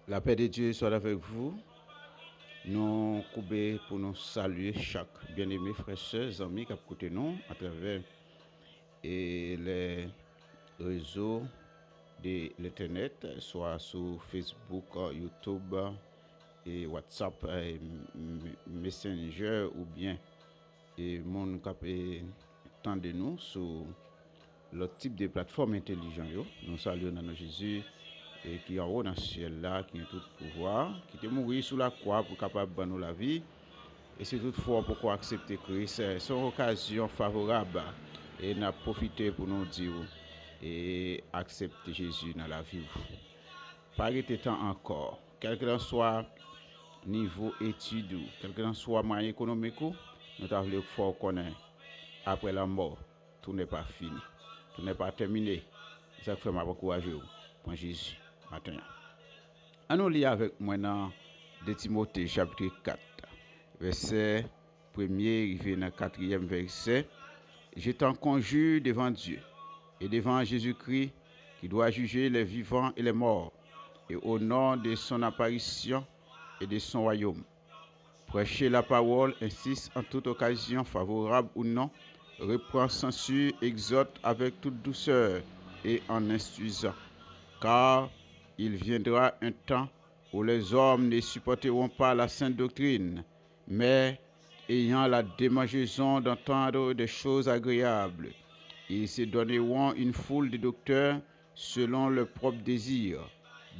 La paix de Dieu soit avec vous. Nous coupons pour nous saluer chaque bien-aimé frères, sœurs, amis qui écoutent nous à travers les réseaux de l'Internet, soit sur Facebook, YouTube et WhatsApp, et Messenger ou bien et mon qui de nous sur le type de plateforme intelligente. Nous saluons dans Jésus et qui est en haut dans le ciel là, qui a tout pouvoir, qui est mort sous la croix pour capable de nous la vie. Et c'est toutefois pourquoi accepter Christ. C'est une occasion favorable et n'a profité pour nous dire et accepter Jésus dans la vie. Pas de temps encore, quel que soit niveau étude, quel que soit moyen économique, nous avons fort connaître après la mort, tout n'est pas fini, tout n'est pas terminé. C'est ça que fait m'encourager pour Jésus matin. Nous lire avec moi dans 2 Timothée chapitre 4, verset 1er, arrivé dans 4e verset. Je t'en conjure devant Dieu et devant Jésus-Christ qui doit juger les vivants et les morts, et au nom de son apparition et de son royaume. Prêcher la parole, insiste en toute occasion, favorable ou non, reprend, censure, exhorte avec toute douceur et en instruisant. Car il viendra un temps où les hommes ne supporteront pas la sainte doctrine, mais ayant la démangeaison d'entendre des choses agréables, ils se donneront une foule de docteurs selon leur propre désir,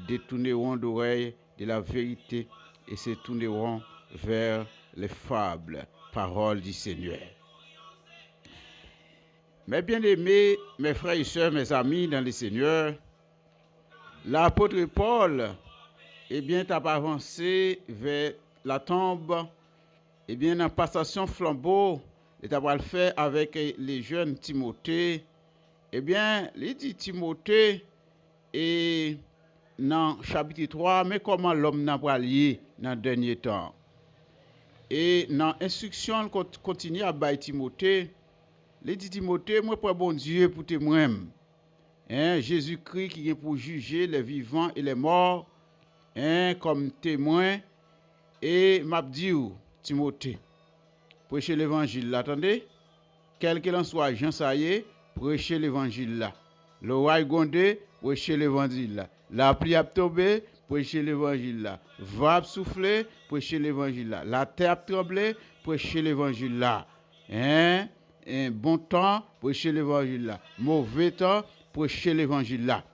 détourneront d'oreilles de la vérité et se tourneront vers les fables. Parole du Seigneur. Mes bien-aimés, mes frères et sœurs, mes amis dans le Seigneur, l'apôtre Paul, t'a avancé vers la tombe, dans la passation flambeau, il t'a le fait avec les jeunes Timothée. Il dit Timothée, et dans chapitre 3, mais comment l'homme n'a pas lié dans le dernier temps. Et dans l'instruction, on continue à bailler Timothée. Il dit Timothée, moi, pour bon Dieu, pour témoin. Jésus-Christ qui est pour juger les vivants et les morts, comme témoin. Et m'a dit, Timothée, prêchez l'évangile là, attendez, quel qu'il en soit, Jean Saillé, prêchez l'évangile là. Le roi Gondé, prêchez l'évangile là. La pluie a tombé, prêchez l'évangile là. Va souffler, prêchez l'évangile là. La terre a tremblé, prêchez l'évangile là. Un bon temps, prêchez l'évangile là. Mauvais temps, prêchez l'évangile là.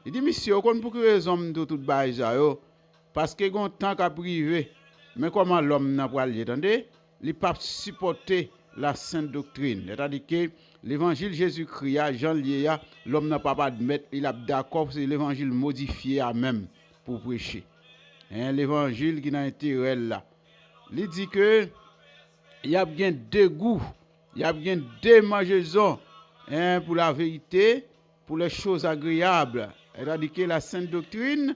Il dit, monsieur, on pour que les hommes de tout bas parce que un temps qu'a privé. Mais comment l'homme n'a pas lié, attendez? Il n'a pas supporté la sainte doctrine. C'est-à-dire que l'évangile Jésus-Christ, Jean lié, l'homme n'a pas admettre, il a d'accord, c'est l'évangile modifié à même pour prêcher. L'évangile qui n'a intérêt là. Il dit que il y a bien deux goûts, il y a bien deux mangeaisons pour la vérité, pour les choses agréables. C'est-à-dire que la sainte doctrine,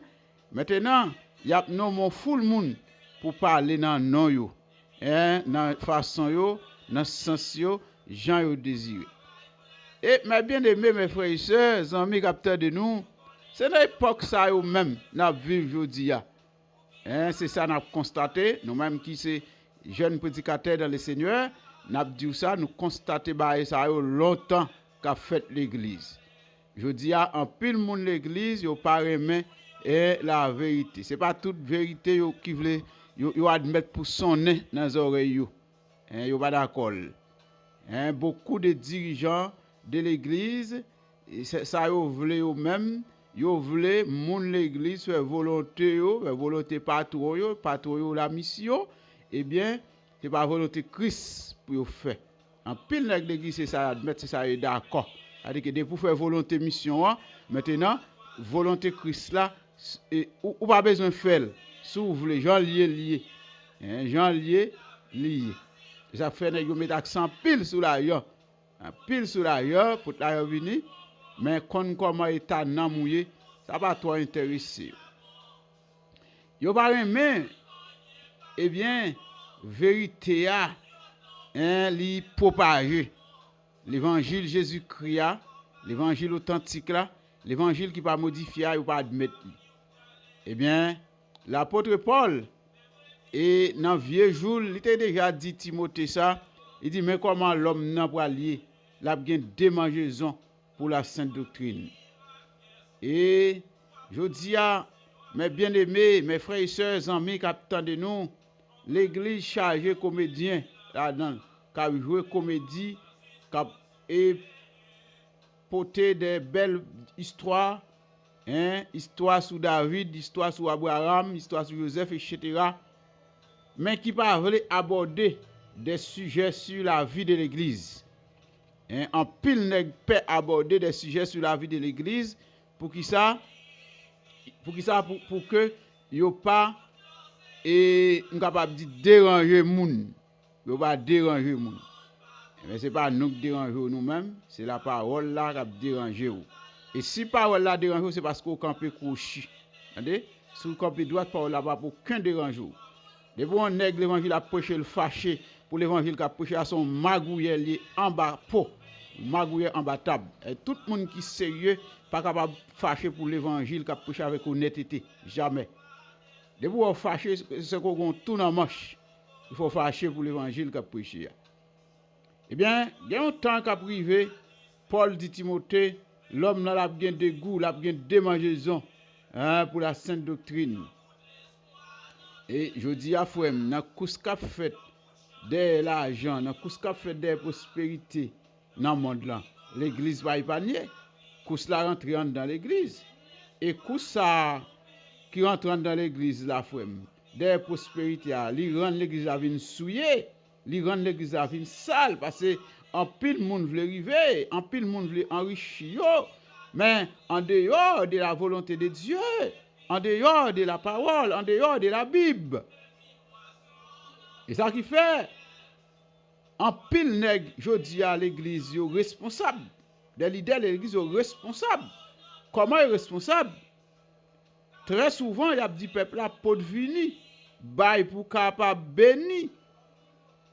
maintenant, il y a non full monde pour parler dans non yo, dans façon yo, dans sens yo, gens yo désiré. Et mes bien-aimés, mes frères et sœurs, amis capteurs de nous, c'est dans l'époque ça yo même, n'a vivre aujourd'hui. C'est ça n'a constaté, nous-mêmes qui sommes jeunes prédicateurs dans le Seigneur, n'a dit ça, nous constatons ça yo longtemps qu'a fait l'église. Je dis en pile monde l'église, yo pas remet et la vérité. C'est pas toute vérité yo qui veut yo admettre pour sonner dans les oreilles yo. Yo pas d'accord. Beaucoup de dirigeants de l'église ça yo voulait yo même yo voulait moun l'église faire volonté yo, volonté patron yo la mission, c'est pas volonté Christ pour yo faire. En pile nèg l'église c'est ça admettre c'est ça est d'accord. C'est-à-dire que pour faire volonté mission maintenant volonté Christ là ou pas besoin faire si vous voulez Jean lié Jean lié ça fait nèg yo mettre accent pile sur la yo pile sur la yo pour la yo venir mais comment état nan mouillé ça pas trop intéressé yo pas aimer vérité a li propager l'évangile Jésus-Christ, l'évangile authentique là, l'évangile qui pas modifié ou pas admettre. l'apôtre Paul, et dans vieux jour, il était déjà dit Timothée ça, il dit, mais comment l'homme n'a pas lié, la bien démangeaison pour la sainte doctrine. Et je dis à mes bien-aimés, mes frères et sœurs, amis qui attendent de nous, l'église chargée comédien là-dedans, qui a joué comédie, qui a porté des belles histoires, histoire sur David, histoire sur Abraham, histoire sur Joseph, etc. Mais qui pas voulu aborder des sujets sur la vie de l'église. En pile nèg peut aborder des sujets sur la vie de l'église pour qui ça pour que yo pas capable de déranger moun. Yo pas déranger moun. Mais c'est pas nous qui dérangeons nous-mêmes, c'est la parole là qui dérange vous. Et si parole là dérange, c'est parce qu'on campe couchi. Entendez? Si vous campez droite, parole là pas pour aucun dérange. Depuis on nèg l'évangile a prêché le fâché pour l'évangile qui a prêché à son magouillé lié en bas pot, magouillé en bas table. Et tout le monde qui est sérieux pas capable de fâcher pour l'évangile qui a prêché avec honnêteté, jamais. Depuis on fâché c'est qu'on tourne en manche. Il faut fâcher pour l'évangile qui a prêché. Eh bien, il y a un temps qu'a privé, Paul dit Timothée, l'homme n'a la bien de goût, la bien démangeaison pour la sainte doctrine. Et je dis à frère, dans tout qu'a fait de l'argent, dans tout qu'a fait de prospérité dans le monde là, l'église va y panier. Tout cela rentre dans l'église. Et tout ça qui rentre dans l'église là, frère, de prospérité, il rend l'église à venir souiller. Li rend l'église à venir sale parce que en pile monde veut arriver, en pile monde veut enrichir, mais en dehors de la volonté de Dieu, en dehors de la parole, en dehors de la Bible. Et ça qui fait en pile nèg jodi à l'église yo responsable. Des leaders de l'église yo responsable. Comment est responsable? Très souvent, il y a dit peuple là pot vini, bail pour capable béni.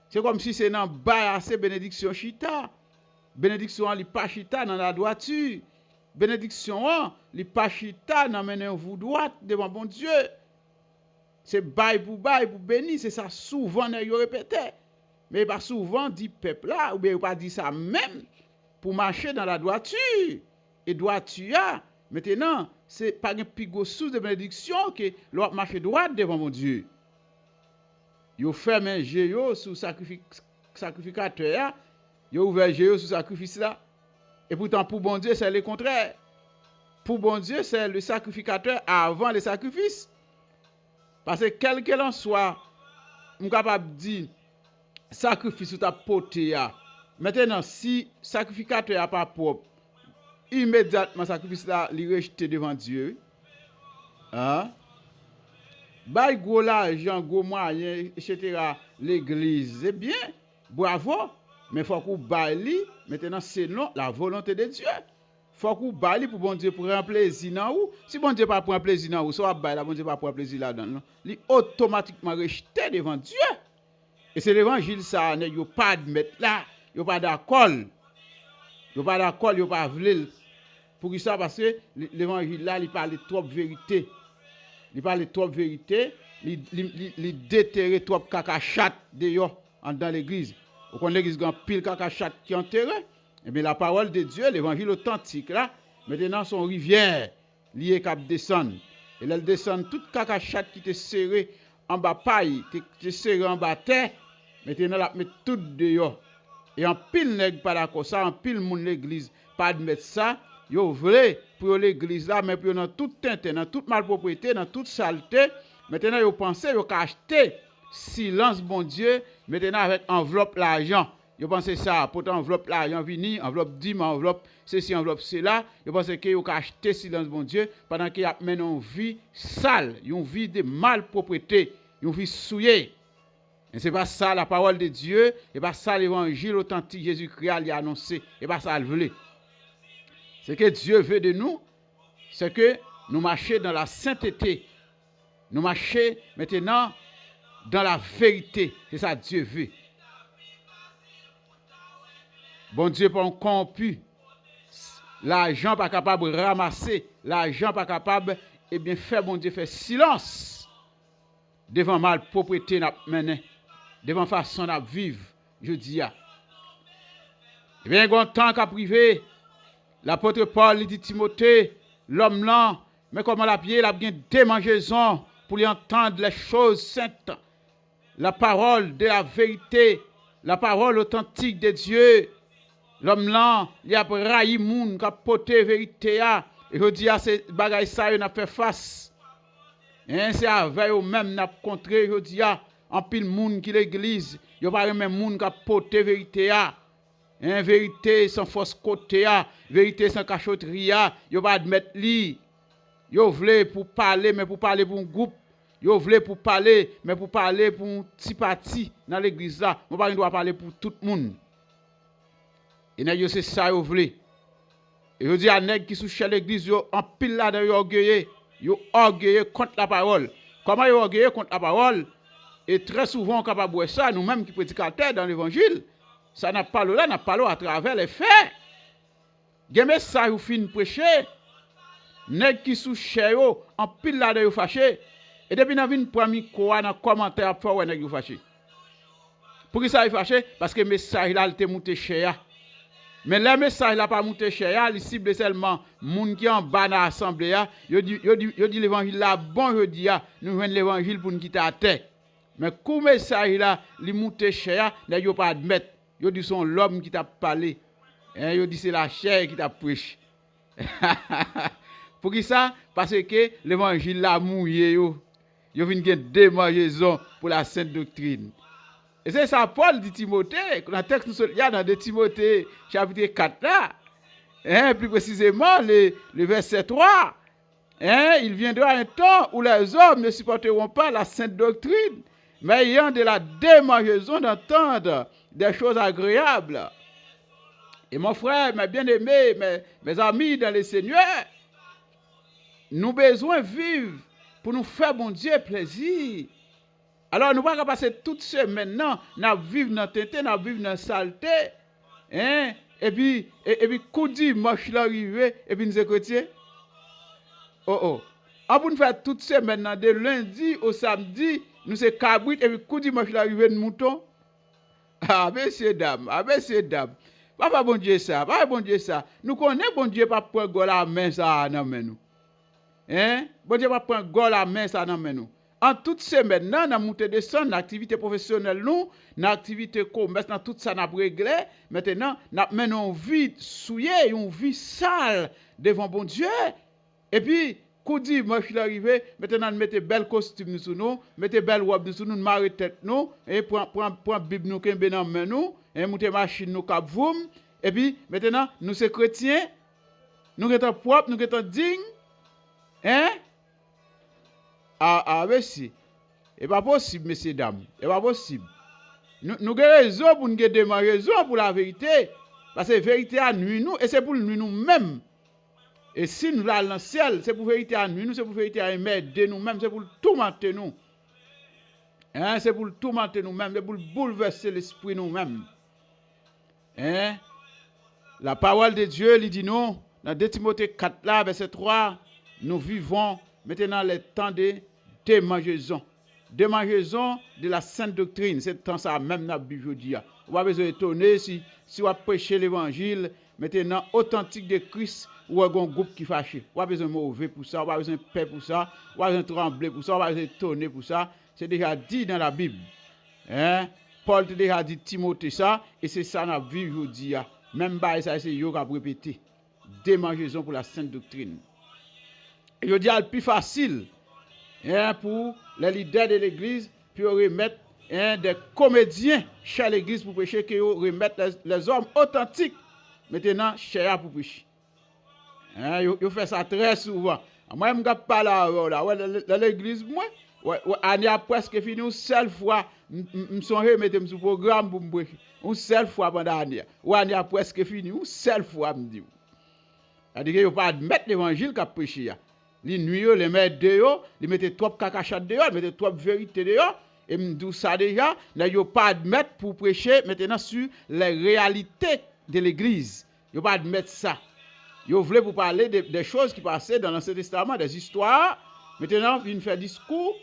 C'est comme si c'est dans bail assez bénédiction chita. Bénédiction li pas chita dans la droiture. Bénédiction li pas chita dans mener vous droite devant bon Dieu. C'est bail pour béni, c'est ça souvent nèg yo répété. Mais pas souvent dit peuple là ou bien pas dit ça même pour marcher dans la droiture. Et droiture maintenant, c'est pas une plus grosse source de bénédiction que l'autre marcher droite devant mon Dieu. Yo ferme un géo sous sacrificateur, yo ouvert géo sous sacrifice là. Et pourtant pour bon Dieu c'est le contraire. Pour bon Dieu c'est le sacrificateur avant le sacrifice. Parce que quel qu'il en soit, on capable dire sacrifice ou ta porté a. Maintenant si sacrificateur a pas propre, immédiatement sacrifice là li rejeté devant Dieu. Hein? Bay gros l'argent, gros moyen, etc. L'église, c'est bien, bravo, mais il faut qu'on baille maintenant selon la volonté de Dieu. Il faut qu'on baille pour bon Dieu pour prendre plaisir dans ou. Si bon Dieu pas prend plaisir dans ou, soit baille là, bon Dieu pas prend plaisir là-dedans. Il automatiquement rejeté devant Dieu. Et c'est l'évangile ça, ne yo pas admettre là, yo pas d'accord. Yo pas d'accord, yo pas vle. Pour ça parce que l'évangile là, il parle de trop vérité. Il parle trop de vérité, il déterre trop de cacachat dans l'église. Au qu'on l'église grand pile cacachat qui enterré. Et bien la parole de Dieu, l'évangile authentique là, maintenant son rivière liée cap descend. Et elle descend toute cacachat qui était serré en bas paille, qui était serré en bas terre, maintenant la met tout dehors. Et en pile nèg pas d'accord ça, en pile moun l'église pas admettre ça. Yo vle pour l'église là, mais pour dans toute teinte, dans toute malpropriété, dans toute saleté, maintenant yo pensez yo acheter silence bon Dieu, maintenant avec enveloppe l'argent. Yo pensez ça, pour enveloppe l'argent vini, enveloppe dîme, enveloppe ceci, enveloppe cela, yo pensez que yo acheter silence bon Dieu pendant qu'il y a maintenant une vie sale, une vie de malpropriété, une vie souillée. Et c'est pas ça la parole de Dieu, et pas ça l'évangile authentique Jésus-Christ a annoncé, et pas ça le veut. Ce que Dieu veut de nous, c'est que nous marchions dans la sainteté. Nous marchions maintenant dans la vérité. C'est ça que Dieu veut. Bon Dieu pas corrompu. L'argent pas capable de ramasser. L'argent pas capable, eh bien, faire bon Dieu faire silence. devant malpropreté n'a mené, devant façon n'a vivre, je dis ya. Eh bien, il y a un temps qu'a privé, l'apôtre Paul dit Timothée, l'homme là, mais comment la pied, il a bien démangeaison pour lui entendre les choses saintes, la parole de la vérité, la parole authentique de Dieu. L'homme là, il a raillé moun qui a porté vérité a, et je dis à ces bagailles ça, il a fait face. Et c'est avec eux même n'a contré, je dis à, en pile moun qui l'église, il n'y a pas même moun qui a porté vérité a. Vérité sans fausse côté, vérité sans cachotterie, yo pas admettre li. Yo vle pour parler, mais pour parler pour un groupe. Yo vle pour parler, mais pour parler pour un petit parti dans l'église là. Moi pas doit parler pour tout le monde. Et nèg yo c'est ça yo vle. Et yo dit à nèg qui sous l'église yo en pile là dans yo orgueilleux contre la parole. Comment yo orgueilleux contre la parole? Et très souvent on capable voir ça nous mêmes qui prédicateurs dans l'évangile. Ça n'a pas là, n'a pas à travers les faits. Gen message ou fin prêcher, nèg qui sous chè yo en pile là de yo fâché et depuis nan vinn prend micro dans commentaire pour ouais nèg yo fâché. Pour qui ça yo fâché? Parce que message là il te monté cher. Mais le message là pas monté cher, il cible seulement moun qui en bas dans assemblée a, yo dit l'évangile là bon je dis a, nous joindre l'évangile pour nous quitter à terre. Mais comme message là, il monté cher, nèg yo pas admettre. Yo dit son l'homme qui t'a parlé. Yo dit c'est la chair qui t'a prêché. Pour qui ça? Parce que l'évangile l'a mouillé yo. Yo vinn gen démangeaison pour la sainte doctrine. Et c'est ça Paul dit Timothée, dans le texte nous il y a dans de Timothée chapitre 4 là. Plus précisément le verset 3. Il viendra un temps où les hommes ne supporteront pas la sainte doctrine, mais ayant de la démangeaison d'entendre des choses agréables. Et mon frère, mes bien-aimés, mes amis dans le Seigneur, nous avons besoin de vivre pour nous faire bon Dieu plaisir. Alors nous ne pouvons pas passer toute semaine maintenant, nous vivre dans la tête, nous vivre dans la saleté. Et puis, coup dimanche l'arrivée, et puis nous sommes chrétiens. On peut faire toute semaine, de lundi au samedi, nous sommes cabrit, et puis coup dimanche l'arrivée de mouton. Ah, messieurs, dames, Papa bon Dieu ça, Nous connaissons bon Dieu pas prendre gol la main ça dans nous. Bon Dieu pas prendre gol la main ça dans nous. En toute semaine, nous avons monté descendre dans l'activité professionnelle, nous, dans l'activité commerce, dans tout ça, nous avons réglé. Maintenant, nous menons une vie souillée, une vie sale devant bon Dieu. Et puis, coup dimanche l'arrivée, maintenant, nous mettons bel costume sur nous, mettons belle robe sur nous, nous marrer tête nous, et prend Bible nous, kembe dans main nous, et monter machine nous, cap voum. Et puis, maintenant, nous sommes chrétiens, nous sommes propres, nous sommes dignes. Merci. Et pas possible, messieurs, dames. Et pas possible. Nous avons raison pour nous demander raison pour la vérité. Parce que la vérité a nuit nous, et c'est pour nous nous-mêmes. Et si nous allons dans le ciel, c'est pour la vérité à nuit nous, c'est pour la vérité à aimer nous-mêmes, c'est pour tourmenter nous. C'est pour tourmenter nous-mêmes, c'est pour bouleverser l'esprit nous-mêmes. La parole de Dieu, il dit nous, dans 2 Timothée 4, là, verset 3, nous vivons maintenant les temps de démangeaison. Démangeaison de la sainte doctrine. C'est temps ça même dans la Bible aujourd'hui. On va besoin d'étonner si on prêcher l'évangile maintenant authentique de Christ ou un groupe qui fâche. On va besoin de mauvais pour ça, on va besoin de paix pour ça, on va besoin de trembler pour ça, on va besoin d'étonner pour ça. C'est déjà dit dans la Bible. Paul te déjà dit Timothée ça et c'est ça dans la Bible aujourd'hui. Même pas ça c'est yo qui a répété. Démangeaison pour la sainte doctrine. Je dis le plus facile pour les leaders de l'église, puis remettre des comédiens chez l'église pour prêcher, que remettre les hommes authentiques maintenant chez pour prêcher. Ils font ça très souvent. Moi, je ne pas là, dans l'église, moi, année a presque fini, une seule fois, je suis remettre sur programme pour me prêcher. Une seule fois pendant l'année. Ou année a presque fini, une seule fois, je me dis. C'est-à-dire qu'il ne faut pas admettre l'évangile qu'a prêché. Les nuits, les mettre dehors, les mettre trop cacachat dehors, les mettre trop vérité dehors. Et me dit ça déjà, il ne faut pas admettre pour prêcher maintenant sur les réalités de l'église. Il ne faut pas admettre ça. Il voulait pour parler des choses qui passaient dans l'Ancien Testament, des histoires. Maintenant, il fait discours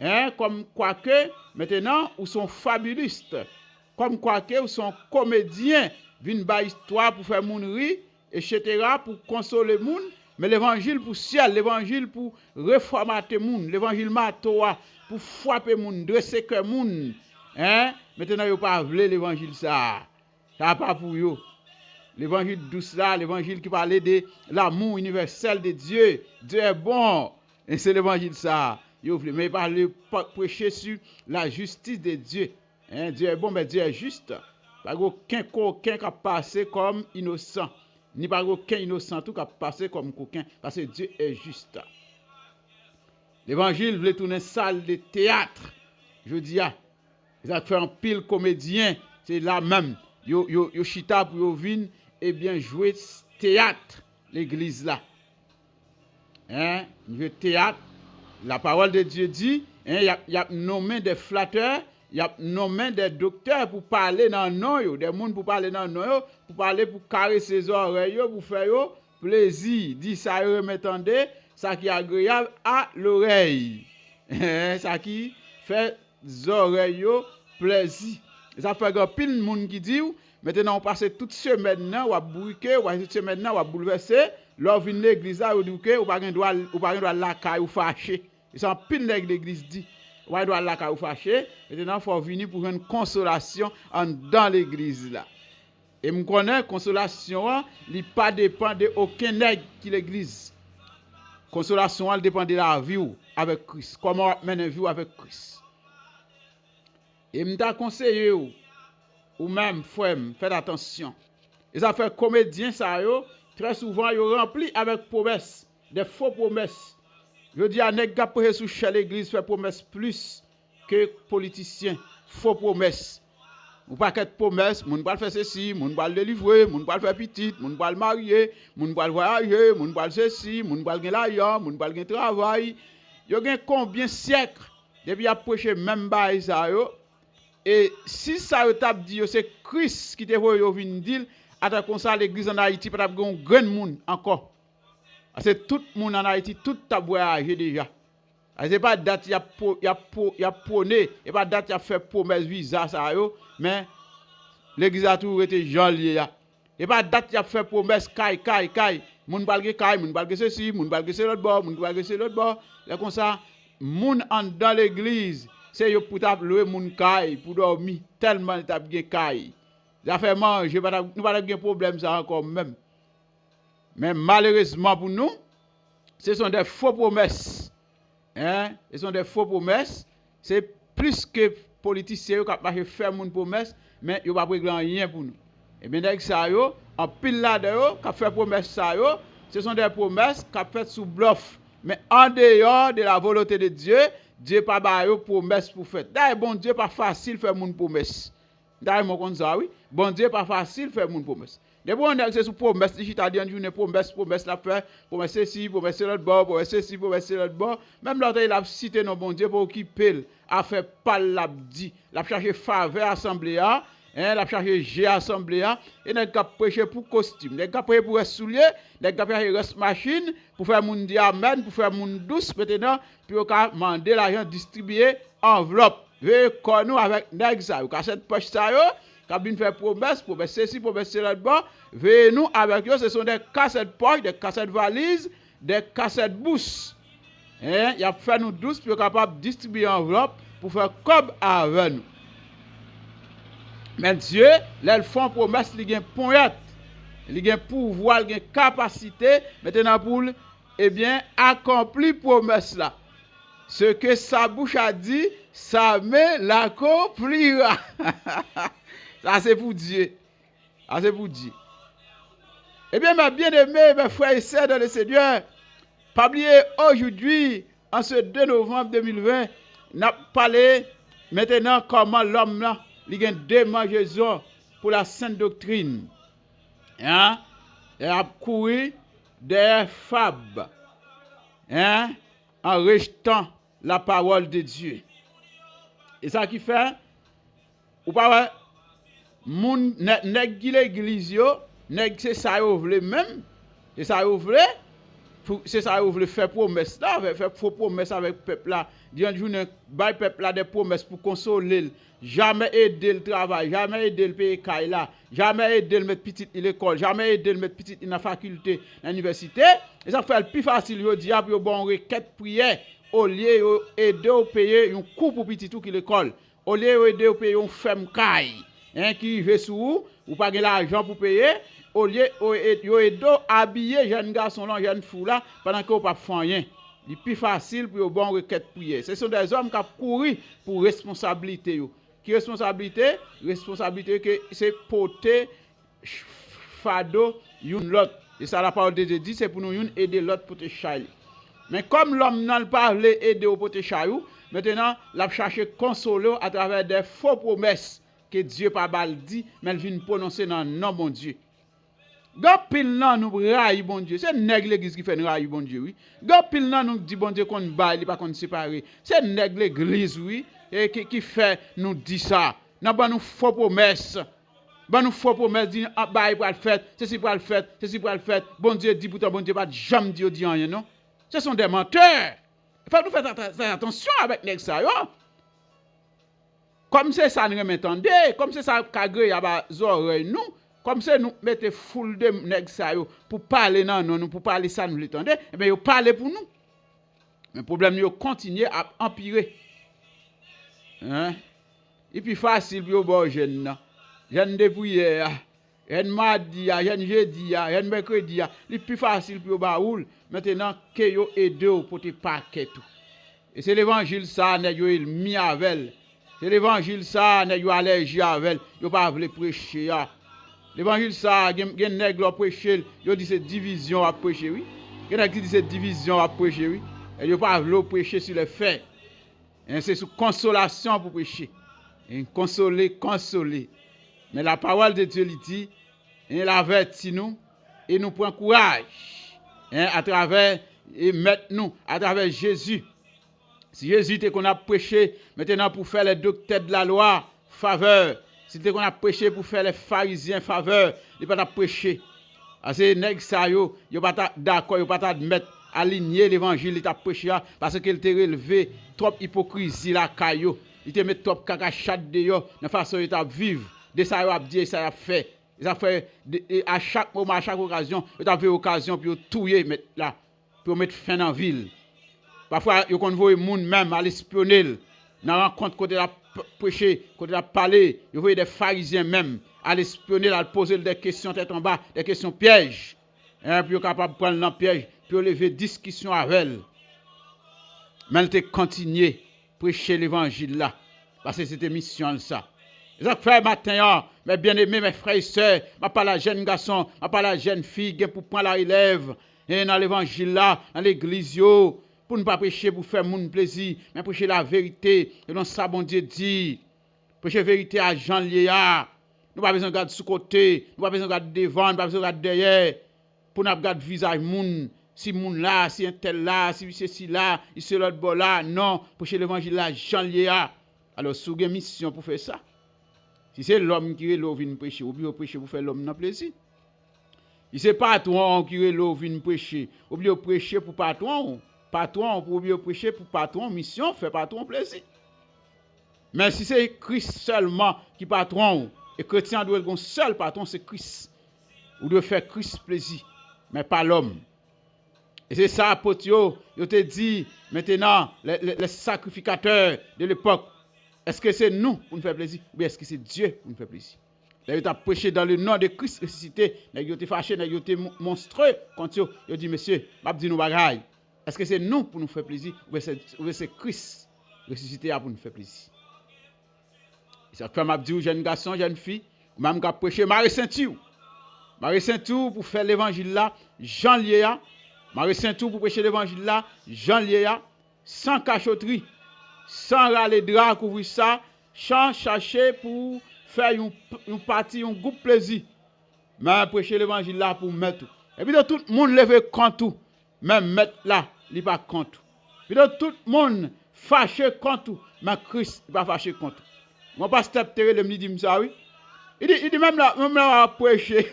Hein, comme quoi que maintenant ou sont fabulistes, comme quoi que ou sont comédiens, viennent ba histoire pour faire moun rire, etc. pour consoler moun, mais l'évangile pour ciel, l'évangile pour reformater moun, l'évangile matoa pour frapper moun, dresser que moun. Hein, maintenant yo pas vle l'évangile ça. Ça pas pour yo. L'évangile douce là, l'évangile qui parlait de l'amour universel de Dieu. Dieu est bon. Et c'est l'évangile ça. Mais il parle prêcher sur la justice de Dieu. Hein? Dieu est bon, mais Dieu est juste. Pas aucun coquin qui a passé comme innocent. Ni pas aucun innocent tout qui a passé comme coquin. Parce que Dieu est juste. L'évangile voulait tourner salle de théâtre. Je dis, ils ont fait un pile comédien. C'est là même. Yo chita pour yo vin et bien jouer théâtre l'église là. Hein? Jouer théâtre. La parole de Dieu dit, hein, y a nommé des flatteurs, y a nommé des docteurs pour parler dans le nom, des gens pour parler dans le nom, pour parler pour caresser ses oreilles, pour faire plaisir. Dit ça, remettendez, ça qui est agréable à l'oreille. Ça qui fait les oreilles plaisir. Ça fait un pile de monde qui dit, maintenant on passe toute semaine, on va briquer, on va toute semaine, on va bouleverser. Lors vient l'église, on dit que on pas droit la caille ou fâché. Ils sont pile l'église dit. On pas droit la caille ou fâché. Maintenant faut venir pour une consolation dans l'église là. Et me connais consolation, il pas dépend de aucun nègre qui l'église. Consolation elle dépend de la vie avec Christ. Comment mener vie avec Christ. Et m'ta conseillé ou même frère, faites attention. Les affaires comédiens ça yo très souvent yo rempli avec promesses, des faux promesses. Je dis à nèg gars sous chez l'église fait promesses plus que politiciens, faux promesses. Ou pas qu'être promesses, moun va faire ceci, moun va le délivrer, moun va faire petite, moun va le marier, moun va voyager, moun va ceci, moun va gagner l'argent, moun va gagner travail. Yo gen combien siècles depuis a prêché même bail ça yo. Et si ça yo t'a dit c'est Christ qui te voyo vinn dire attends comme ça l'église en Haïti pas un grand monde encore. C'est tout le monde en Haïti tout t'a voyagé déjà. C'est pas date y a prôné et pas date y a fait promesse visa ça yo mais l'église a toujours été janvier là. Et pas date y a fait promesse caille moun balge caille moun balge ceci moun balge l'autre bord moun balge l'autre bord là comme ça moun en dans l'église c'est yo pour t'a louer moun caille pour dormir tellement t'a bien caille. Ça fait manger nous pas de problème ça encore même. Mais malheureusement pour nous ce sont des faux promesses. Hein? Ce sont des faux promesses. C'est plus que politiciens qui ont fait une promesse, mais ils n'ont pas pris rien pour nous. Et bien, avec ça, en pile là-dedans, qui ont fait promesse, ça, ce sont des promesses qui ont fait sous bluff. Mais en dehors de la volonté de Dieu, Dieu n'a pas de promesse pour faire. D'ailleurs, bon Dieu, pas facile de faire une promesse. D'ailleurs, moi, comme ça, oui. Bon Dieu, pas facile de faire une promesse. Des fois, on a sous promesse, les Italiens disent promesse la fait, promesse ceci, promesse l'autre bord, promesse ceci, promesse l'autre bord. Même l'autre, il a cité nos bon Dieu pour qu'il paye, a fait pas l'abdi, l'a cherché faveur assemblée, l'a cherché G assemblée, et n'a pas prêché pour costume, n'a pas prêché pour soulier, n'a pas prêché pour machine, pour faire moun di amen, pour faire moun douce, maintenant, puis on a demandé l'argent distribuer enveloppe. Veuillez nous avec nèg ça, ou cette poche ça yo. Cabine fait promesse ceci, promesse là-bas. Venez nous avec eux, ce sont des cassettes poches, des cassettes valises, des cassettes bouches. Il a fait nous douce pour capable de distribuer enveloppe pour faire comme avec nous. Mais Dieu, ils font promesse, ils ont pointe, ils ont pouvoir, ils ont capacité, maintenant pour accomplir promesse là. Ce que sa bouche a dit, sa main l'accomplira. Ça, c'est pour Dieu. Ça, c'est pour Dieu. Eh bien, mes bien-aimés, mes frères et sœurs dans le Seigneur, pas oublier aujourd'hui, en ce 2 novembre 2020, nous avons parlé maintenant comment l'homme a une démangeaison pour la sainte doctrine. Hein? Il a couru des fables. Hein? En rejetant la parole de Dieu. Et ça qui fait, ou pas, moun nèg l'église yo, nèg c'est ça yo vle même, c'est ça yo vle, C'est ça, vous voulez faire promesse là, faire faux promesse avec le peuple là. Dieu journée, bail peuple là des promesses pour consoler. Jamais aider le travail, jamais aider le pays là, jamais aider le mettre petit à l'école, jamais aider le mettre petit dans la faculté, dans l'université. Et ça fait le plus facile, yo dire pour bon requête prière au lieu aider au payer un coup pour petit tout qui l'école. Au lieu aider au payer un femme caille, hein qui veut sous ou pas l'argent pour payer. Au lieu yo aider habiller jeune garçon là, jeune fou là pendant que pas faire rien. C'est plus facile pour bon requête prière. Ce sont des hommes qui ont couru pour responsabilité yo. Qui responsabilité? Responsabilité que c'est porter fardeau une l'autre. Et ça la parole de Dieu dit c'est pour nous aider l'autre pour te chailler. Mais comme l'homme n'a pas voulu aider au pour te chailler, maintenant l'a cherché consoler à travers des faux promesses que Dieu pas bal dit mais il vient prononcer dans nom bon Dieu. Gap pile nan nous raille bon Dieu, c'est nèg l'église qui fait raille bon Dieu oui. Gap pile nan nous dit bon Dieu qu'on bail, il pas qu'on séparer. C'est nèg l'église oui et qui fait nous dit ça. N'a pas nous faux promesses. Ba nous faux promesses dit bail pour le faire, ceci pour le faire, ceci pour le faire. Bon Dieu dit pourtant bon Dieu pas jamais dit rien non. Ce sont des menteurs. Il faut nous faire attention avec nèg ça yo. Comme c'est ça nous m'entendez, comme c'est ça kagre à ba oreilles nous. Comme ça, nous mettons foule de nèg sa yo pour parler non nous pour parler ça nous l'étendez, et bien yo parler pour nous. Mais le problème yo continue à empirer. Hein? Et puis facile pour bon jeune. Jeune depuis hier, jeune mardi, jeune jeudi, jeune mercredi, il plus facile pour baoul maintenant que yo aider pour te paquet tout. Et c'est l'évangile ça nèg yo il mis avec. C'est l'évangile ça nèg yo allergie avec, yo pas veut prêcher ya. L'évangile ça, gen nèg l'a prêcher, yo dit c'est division à prêcher oui. Gen nèg dit c'est division à prêcher oui. Et yo pas veut prêcher sur les faits. Et c'est sous consolation pour prêcher. Et consoler. Mais la parole de Dieu dit, il avertit nous et nous prend courage. À travers et mettre nous à travers Jésus. Si Jésus était qu'on a prêché maintenant pour faire les docteurs de la loi faveur. C'était qu'on a prêché pour faire les pharisiens faveur, il pas prêché. Parce que nèg sa yo pas d'accord, yo pas mettre aligner l'évangile, il t'a prêché parce qu'il t'a relevé trop hypocrisie la caillou. Il te met trop caca de yo, de façon il t'a vivre. De ça yo a dit ça a fait. Ça fait à chaque moment, à chaque occasion, il t'a fait occasion pour touyer mettre là, pour mettre fin dans ville. Parfois yo kon voye moun même à l'espionner. Dans rencontre côté la prêcher, côté la parler, vous voyez des pharisiens même à l'espionner, à poser des questions tête en bas, des questions pièges. Et puis capable de prendre dans piège, puis lever discussion avec elle. Mais elle te continuer prêcher l'évangile là parce que c'était mission ça. Ça fait matin mes bien-aimés, mes frères et sœurs, m'a pas la jeune garçon, m'a pas la jeune fille pour prendre la relève et dans l'évangile là, dans l'église yo. Pour ne pas prêcher pour faire mon plaisir, mais prêcher la vérité. Et non, ça, bon Dieu dit. Prêcher la vérité à Jean Léa. Nous pas besoin de regarder sous côté, nous pas besoin de regarder devant, nous pas besoin de regarder derrière. Pour nous regarder visage moun, si moun là, si un tel là, si ceci là, si l'autre bord là. Non, prêcher l'évangile à Jean Léa. Alors, si vous avez une mission pour faire ça, si c'est l'homme qui est là, vient prêcher, ou bien prêcher pour faire l'homme dans plaisir. Si c'est patron qui est là, vient prêcher, ou bien prêcher pour patron. Patron, pour bien prêcher pour patron, mission, fait patron plaisir. Mais si c'est Christ seulement qui patron, et chrétien doit être un seul patron, c'est Christ. Ou doit faire Christ plaisir, mais pas l'homme. Et c'est ça, apôtre, yo te dit, maintenant, les sacrificateurs de l'époque, est-ce que c'est nous pour nous faire plaisir, ou bien est-ce que c'est Dieu pour nous faire plaisir? Là, il a prêché dans le nom de Christ ressuscité, il a été fâché, il a été monstrueux, quand il a dit, monsieur, m'a dit nous bagaille. Est-ce que c'est nous pour nous faire plaisir ou c'est Christ ressuscité pour nous faire plaisir? Ça fait m'a dit jeune garçon, jeune fille, ou même qu'a prêcher Marie Saint-Tour. Marie Saint-Tour pour faire l'évangile là, Jean Léa. Marie Saint-Tour pour prêcher l'évangile là, Jean Léa, sans cachotterie, sans râler drap couvrir ça, sans chercher pour faire une partie, un groupe plaisir. Mais prêcher l'évangile là pour mettre. Et puis tout le monde lever contre tout. Même mettre là, il n'est pas contre. Puis tout le monde fâché contre, mais Christ n'est pas fâché contre. Mon pasteur Terre me dit ça, oui. Il dit même là, prêcher.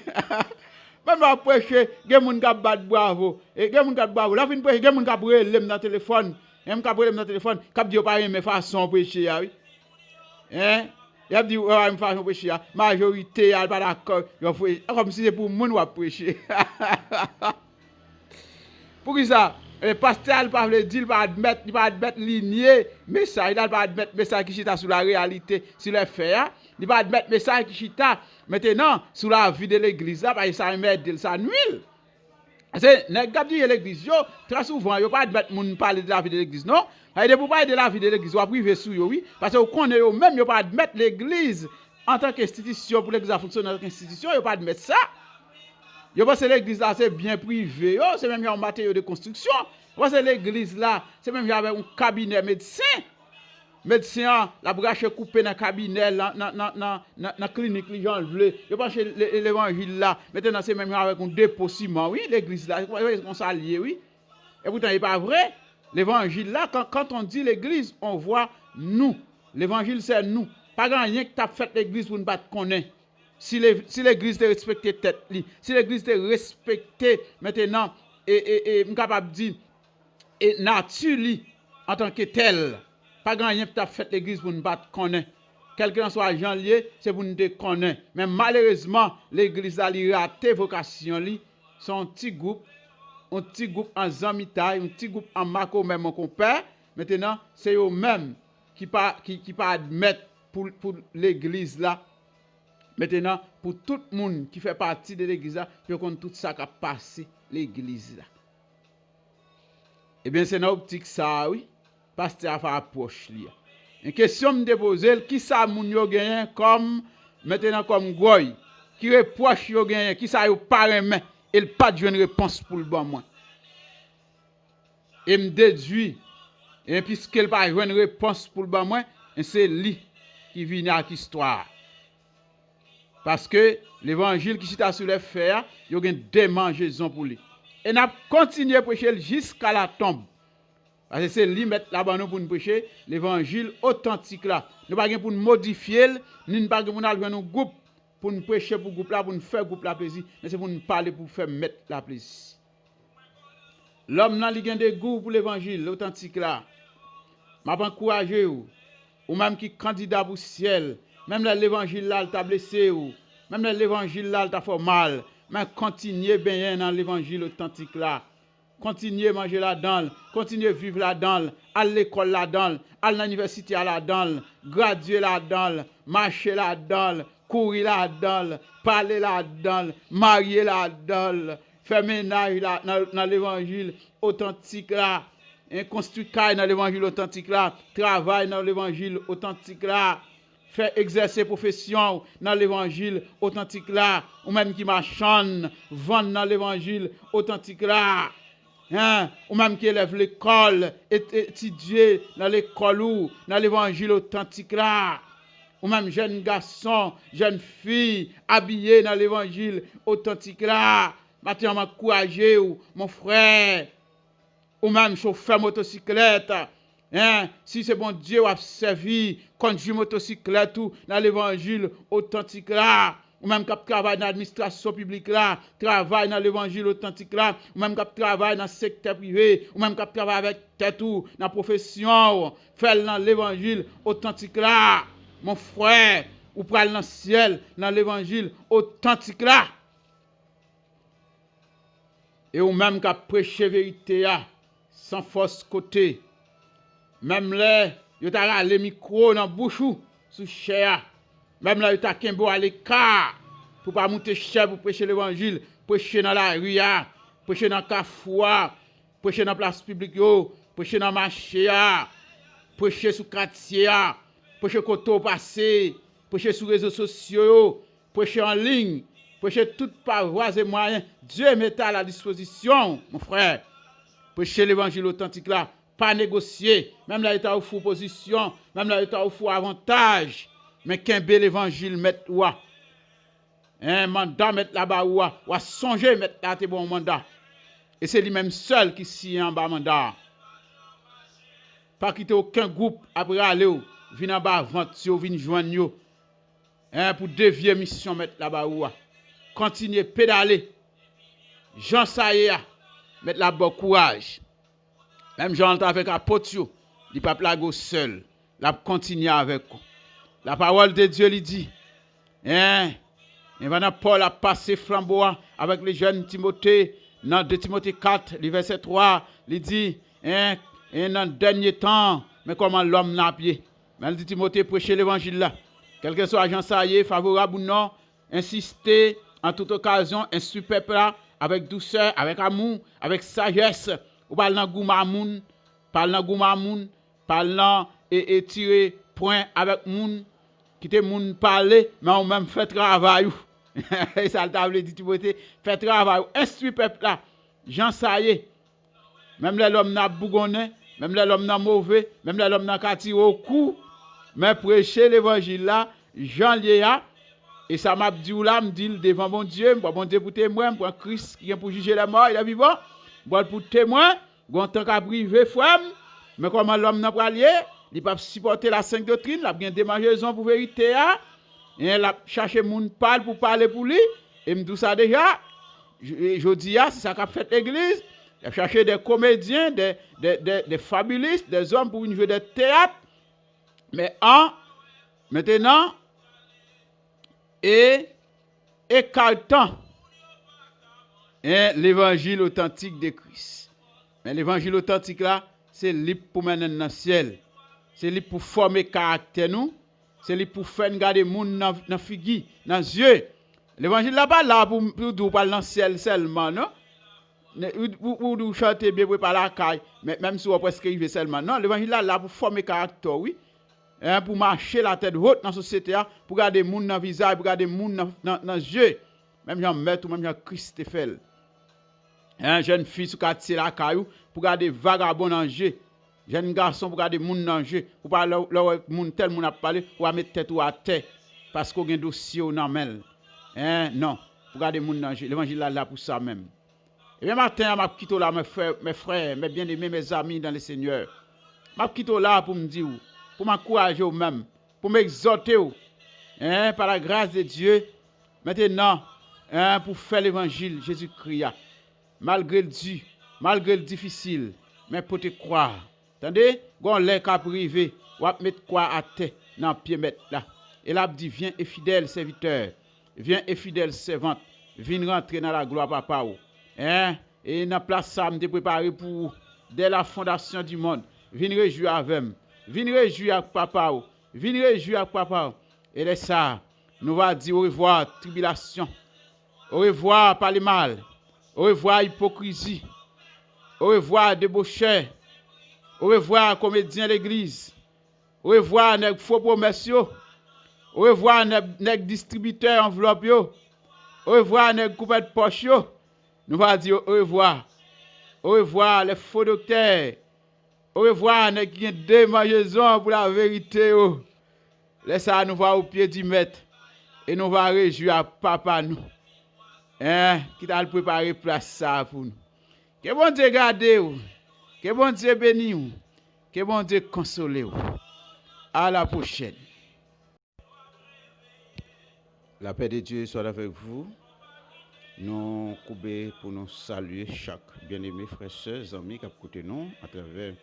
Même à prêcher, gen moun ka bat bravo. Et gen moun ka bravo. La fin prêcher, gen moun ka brelem dans téléphone. Même ka brelem dans téléphone, ka di pas aimer façon prêcher oui. Hein? Il a dit ouais, me façon prêcher. Majorité elle pas d'accord. Comme si c'est pour moun ou prêcher. Pour qui ça? Le pasteur il pas dire, il pas admettre lignée message, il pas admettre message qui chita sur la réalité, sur les faits, il pas admettre message qui chita maintenant sur la vie de l'église là parce que ça met ça nuit. C'est nèg k'ap di l'église yo très souvent yo pas admettre moun parler de la vie de l'église non. Et pour parler de la vie de l'église ou privé sou yo oui parce que connaît yo même yo pas admettre l'église en tant qu'institution pour l'église à fonctionner en tant qu'institution, yo pas admettre ça. Yo pense l'église là c'est bien privé, yo c'est même un matériau de construction. Parce que l'église là, c'est même avec un cabinet médecin. Médecin la brache coupé dans cabinet dans clinique les gens veulent. Yo pense l'évangile là, maintenant c'est même avec un dépôt ciment. Oui, l'église là, on s'allie oui. Et pourtant il pas vrai. L'évangile là quand on dit l'église, on voit nous. L'évangile c'est nous. Pas grand rien que t'as fait l'église pour ne pas te connaître. Si l'église te respecte tête li, si l'église te respecte maintenant et capable dire et nature li en tant que tel, pas grand rien que fait l'église pour ne pas te connaître. Quelqu'un soit Jean lié, c'est pour nous te connaître. Mais malheureusement, l'église a raté vocation li, son petit groupe en zamitaille, un petit groupe en mako même en compère. Maintenant, c'est eux même qui pas admettre pour l'église là. Maintenant, pour tout le monde qui fait partie de l'église là, puis qu'on tout ça qui a passé l'église là. Eh bien, c'est dans l'optique ça, oui. Pasteur a fait approche li. Une question me poser, qui ça moun yo gagné comme maintenant comme goy, qui reproche yo gagné, qui ça yo pas remet, et pas de réponse pour le bon moi. Et me déduit, et puisqu'il pas de réponse pour le bon moi, c'est lui qui vient avec histoire. Parce que l'évangile qui cita sur les fers, il y a une démangeaison pour lui. Et n'a continué à prêcher jusqu'à la tombe. Parce que c'est lui mettre là-bas pour nous prêcher l'évangile authentique là. Nous pas pour nous modifier, nous pas pour nous aller un groupe pour nous prêcher pour groupe là, pour nous faire groupe là plaisir, mais c'est pour nous parler pour faire mettre la plaisir. L'homme n'a pas de goût pour l'évangile authentique là. M'a encouragé ou même qui candidat pour ciel. Même l'évangile là, il t'a blessé ou. Même l'évangile là, il t'a fait mal. Mais continuez bien dans l'évangile authentique là. Continuez manger là-dedans. Continuez vivre là-dedans. À l'école là-dedans. À l'université là-dedans. Graduer là-dedans. Marcher là-dedans. Courir là-dedans. Parler là-dedans. Marier là-dedans. Faire ménage là, dans l'évangile authentique là. Construire dans l'évangile authentique là. Travail dans l'évangile authentique là. Faire exercer profession dans l'évangile authentique là, ou même qui marchande, vendre dans l'évangile authentique là, hein? Ou même qui élève l'école, étudier dans l'école ou dans l'évangile authentique là, ou même jeune garçon, jeune fille, habillé dans l'évangile authentique là, maintenant m'a encouragé ou mon frère, ou même chauffeur motocyclette. Hein? Si c'est bon Dieu a servi, conduire motocyclette tout dans l'évangile authentique là, ou même qui travaille dans l'administration publique là, travaille dans l'évangile authentique là, ou même qui travaille dans le secteur privé, ou même qui travaille avec tête ou dans la profession, fait dans l'évangile authentique là, mon frère, ou pral dans le ciel dans l'évangile authentique là. Et ou même qui prêche vérité là, sans force côté. Même là, yo t'a râlé micro dans bouche sous chair. Même là, yo t'a kembo à l'écart pour pas monter cher pour prêcher l'évangile, prêcher dans la rue, prêcher dans Carrefour, prêcher dans place publique yo, prêcher dans marché, prêcher sous quartier, prêcher côté passé, prêcher sur réseaux sociaux, prêcher en ligne, prêcher toutes par voies et moyens. Dieu met à la disposition, mon frère. Prêcher l'évangile authentique là. Pas négocier, même là, il t'a offert position, même là, il t'a offert avantage, mais qu'un bel évangile mette ou un mandat mette là-bas ou songer mettre là tes bon mandat. Et c'est lui-même seul qui signe en bas mandat. Pas quitter aucun groupe après aller ou, venir en bas vente, venir joindre pour dévier mission mettre là-bas ou continuer pédaler Jean Saïa, mettre la bonne courage. Même Jean avec apôtre, il pas plago seul. La continue avec vous. La parole de Dieu lui dit, hein, et maintenant Paul a passé flambeau avec les jeunes Timothée, dans 2 Timothée 4, le verset 3, il dit, hein, et dans le dernier temps, mais comment l'homme n'a pied. Mais il dit Timothée, prêcher l'évangile là. Quel que soit agent ça y est, favorable ou non, insister en toute occasion, instruire peuple là, avec douceur, avec amour, avec sagesse. Ou parle dans gouma moun, parle dans gouma moun, parle dans et tirer point avec moun, qui te moun parler, mais on même fait travail. Et ça le dit Timothée, fait travail, instruire peuple là. Jean ça y est. Même l'homme n'a bougonné, même l'homme n'a mauvais, même l'homme n'a qu'à tirer au cou, mais prêcher l'évangile là, Jean Léa, et ça m'a dit ou là, me dit devant mon Dieu, bon Dieu pour témoin, pour Christ qui vient pour juger la mort, il est vivant, bon pour témoin, bon tant qu'à privé femme, mais comment l'homme n'a pas lié, il pas supporter la sainte doctrine, il a bien démangeaison pour vérité, et il a cherché moun parle pour parler pour lui, et me dit ça déjà, je dis c'est ça qu'a fait l'église. Il a cherché des comédiens, des fabulistes, des hommes pour jouer de théâtre. Mais maintenant, et écartant l'évangile authentique de Christ. Mais l'évangile authentique là, c'est libre pour mener dans le ciel. C'est libre pour former caractère nous. C'est libre pour faire garder les gens dans la figure, dans les yeux. L'évangile là pas là pour parler dans le ciel seulement, non? Ou chanter bien pour la caille, mais même si on presque arrivé seulement. Non, l'évangile là pour former caractère, oui. Hein, pour marcher la tête haute dans la société, pour garder les gens dans le visage, pour garder les gens dans les yeux. Même Jean Maître ou même Jean Christéphel. Hein, jeune fille sous quartier la caillou, pour garder vagabond dans le jeu. Jeune garçon pour garder les gens dans le jeu. Pour pas leur tel monde a parlé, pour mettre tête ou à terre. Parce qu'on a un dossier au namel. Hein, non, pour garder les gens dans le jeu. L'évangile là pour ça même. Et bien matin, je quitte là, mes frères, mes bien-aimés, mes amis dans le Seigneur. Je quitte là pour me dire, pour m'encourager même, pour m'exhorter, hein, par la grâce de Dieu, maintenant, hein, pour faire l'évangile, Jésus-Christ, malgré le dur, malgré le difficile, mais pour te croire. Attendez, quand l'air cap privé, on va mettre quoi à terre dans le pied mettre là. Et là, dit, viens et fidèle serviteur, viens et fidèle servante, viens rentrer dans la gloire papa. Hein? Et dans la place ça, me préparé pour dès la fondation du monde. Viens réjouir avec moi. Viens réjouir avec papa. Viens réjouir avec papa. Et là, ça, nous va dire au revoir, tribulation. Au revoir, par le mal. Au revoir, hypocrisie. Au revoir, débaucheur. Au revoir, comédien de l'église. Au revoir, nèg faux promesses. Au revoir, nèg distributeur enveloppe. Au revoir, nèg coupé de poche. Nous va dire au revoir. Au revoir les faux docteurs. Au revoir les qui ont démangeaison pour la vérité. Laisse ça nous va au pied du maître. Et nous va réjouir à papa nous. Hein, qui t'a préparé place ça pour nous. Que bon Dieu garde vous. Que bon Dieu bénisse vous. Que bon Dieu console vous. À la prochaine. La paix de Dieu soit avec vous. Nous coupons pour nous saluer chaque bien-aimé frères, sœurs, amis qui ont écouté nous à travers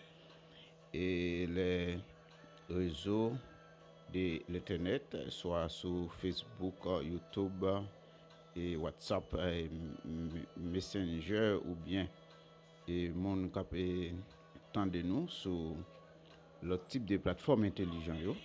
les réseaux de l'Internet, soit sur Facebook, YouTube, et WhatsApp, et Messenger ou bien et mon cap de nous sur le type de plateforme intelligente.